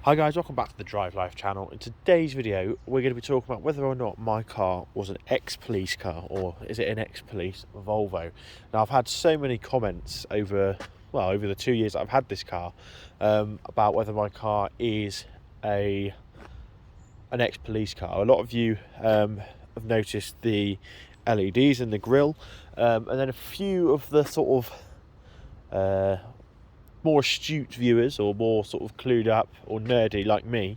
Hi guys, welcome back to the Drive Life channel. In today's video we're going to be talking about whether or not my car was an ex-police car or is it an ex-police Volvo. Now I've had so many comments over the 2 years that I've had this car about whether my car is an ex-police car. A lot of you have noticed the LEDs and the grille, and then a few of the sort of more astute viewers or more sort of clued up or nerdy like me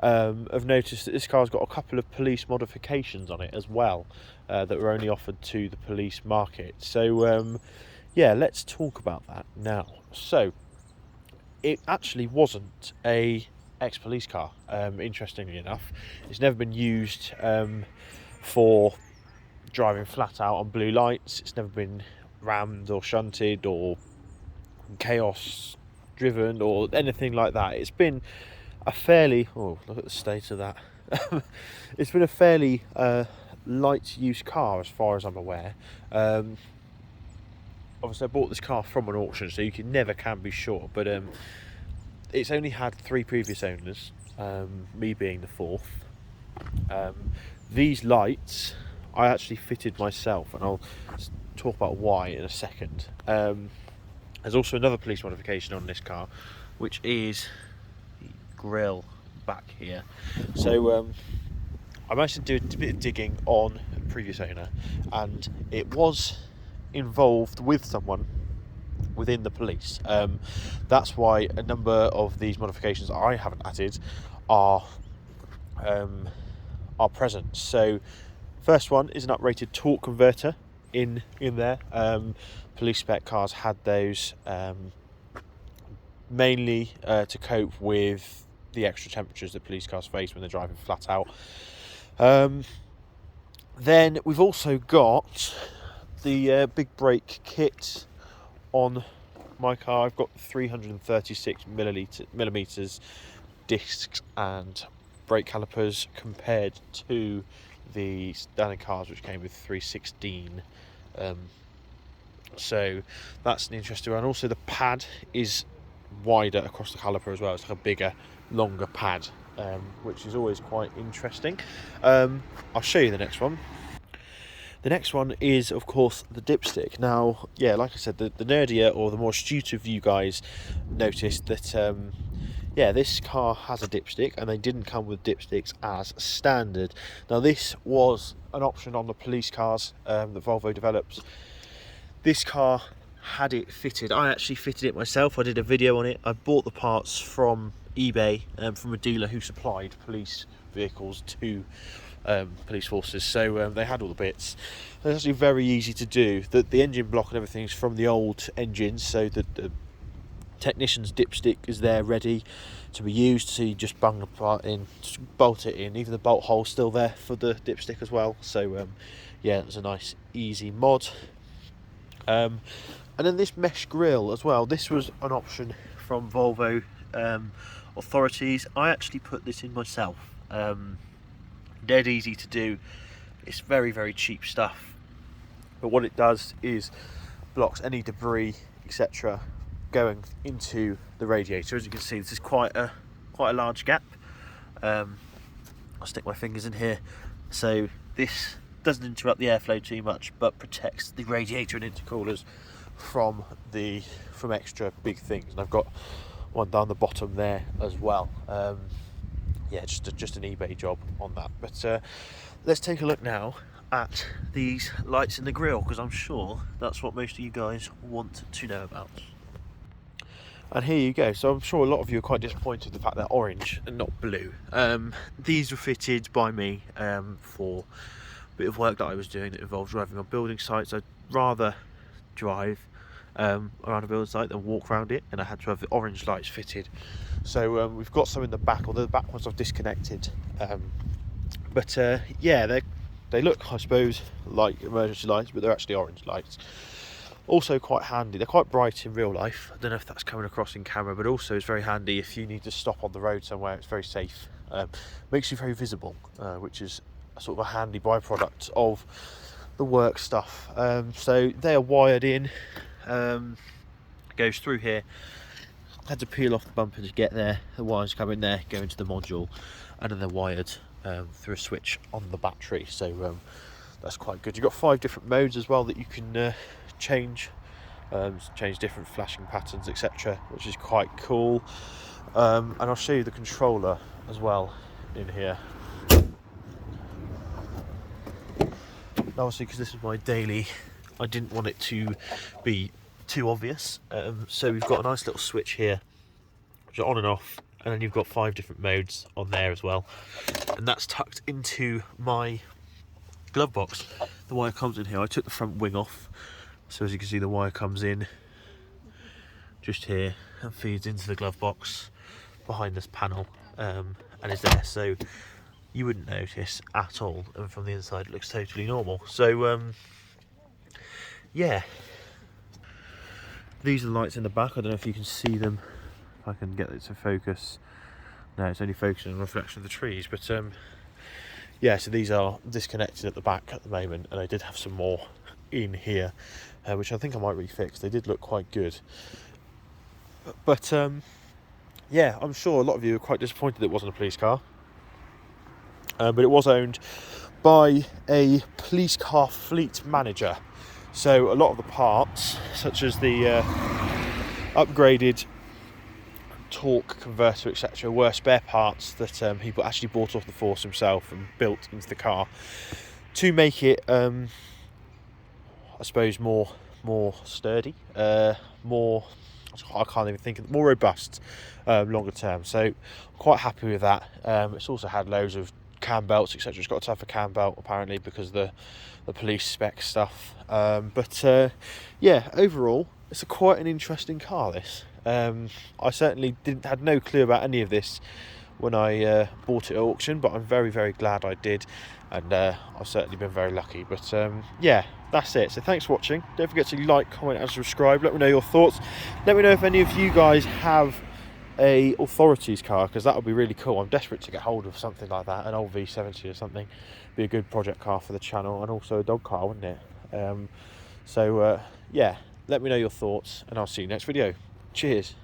have noticed that this car's got a couple of police modifications on it as well that were only offered to the police market. So yeah, let's talk about that now. So it actually wasn't a ex-police car, interestingly enough. It's never been used for driving flat out on blue lights. It's never been rammed or shunted or chaos driven or anything like that. It's been a fairly look at the state of that. It's been a fairly light use car as far as I'm aware. Obviously I bought this car from an auction, so you never can be sure, but it's only had 3 previous owners, me being the 4th. These lights I actually fitted myself, and I'll talk about why in a second. There's also another police modification on this car, which is the grille back here. So I managed to do a bit of digging on a previous owner, and it was involved with someone within the police. That's why a number of these modifications I haven't added are present. So first one is an uprated torque converter in there. Police spec cars had those mainly to cope with the extra temperatures that police cars face when they're driving flat out. Then we've also got the big brake kit on my car. I've got 336 millimeters discs and brake calipers compared to the standard cars, which came with 316. So that's an interesting one. Also the pad is wider across the caliper as well. It's like a bigger, longer pad, which is always quite interesting. I'll show you the next one. The next one is, of course, the dipstick. Now, yeah, like I said, the nerdier or the more astute of you guys noticed that yeah, this car has a dipstick, and they didn't come with dipsticks as standard. Now this was an option on the police cars that Volvo develops. This car had it fitted. I actually fitted it myself. I did a video on it. I bought the parts from eBay from a dealer who supplied police vehicles to police forces, so they had all the bits. It's actually very easy to do. The engine block and everything is from the old engines, so the technician's dipstick is there ready to be used, so you just bung the part in, just bolt it in. Even the bolt hole's still there for the dipstick as well, so yeah, it was a nice easy mod. And then this mesh grille as well. This was an option from Volvo authorities. I actually put this in myself. Dead easy to do. It's very, very cheap stuff, but what it does is blocks any debris, etc., going into the radiator. As you can see, this is quite a large gap. I'll stick my fingers in here. So this doesn't interrupt the airflow too much, but protects the radiator and intercoolers from extra big things. And I've got one down the bottom there as well. Yeah, just an eBay job on that. But let's take a look now at these lights in the grille, because I'm sure that's what most of you guys want to know about. And here you go. So I'm sure a lot of you are quite disappointed with the fact they're orange and not blue. These were fitted by me for a bit of work that I was doing that involved driving on building sites. I'd rather drive around a building site than walk around it, and I had to have the orange lights fitted. So we've got some in the back, although the back ones I've disconnected. But yeah, they look, I suppose, like emergency lights, but they're actually orange lights. Also quite handy. They're quite bright in real life. I don't know if that's coming across in camera, but also it's very handy if you need to stop on the road somewhere. It's very safe. Makes you very visible, which is a sort of a handy byproduct of the work stuff. So they are wired in. Goes through here. Had to peel off the bumper to get there. The wires come in there, go into the module, and then they're wired through a switch on the battery. So that's quite good. You've got 5 different modes as well that you can change different flashing patterns, etc., which is quite cool. And I'll show you the controller as well in here. Obviously, because this is my daily, I didn't want it to be too obvious, so we've got a nice little switch here, which are on and off, and then you've got 5 different modes on there as well, and that's tucked into my glove box. The wire comes in here. I took the front wing off, so as you can see, the wire comes in just here and feeds into the glove box behind this panel, and is there, so you wouldn't notice at all, and from the inside it looks totally normal. So yeah, these are the lights in the back. I don't know if you can see them, if I can get it to focus. No, it's only focusing on the reflection of the trees, but yeah, so these are disconnected at the back at the moment, and I did have some more in here, which I think I might refix. They did look quite good, but yeah, I'm sure a lot of you are quite disappointed it wasn't a police car, but it was owned by a police car fleet manager. So a lot of the parts, such as the upgraded torque converter, etc., were spare parts that he actually bought off the force himself and built into the car to make it, I suppose, more sturdy, more, I can't even think of, more robust, longer term. So quite happy with that. It's also had loads of cam belts, etc. It's got a tougher cam belt apparently because the police spec stuff. But yeah, overall, it's quite an interesting car, this. I certainly had no clue about any of this when I bought it at auction, but I'm very, very glad I did, and I've certainly been very lucky. But yeah, that's it. So thanks for watching. Don't forget to like, comment and subscribe. Let me know your thoughts. Let me know if any of you guys have a authorities car, because that would be really cool. I'm desperate to get hold of something like that, an old V70 or something. Be a good project car for the channel, and also a dog car, wouldn't it? So yeah, let me know your thoughts, and I'll see you next video. Cheers.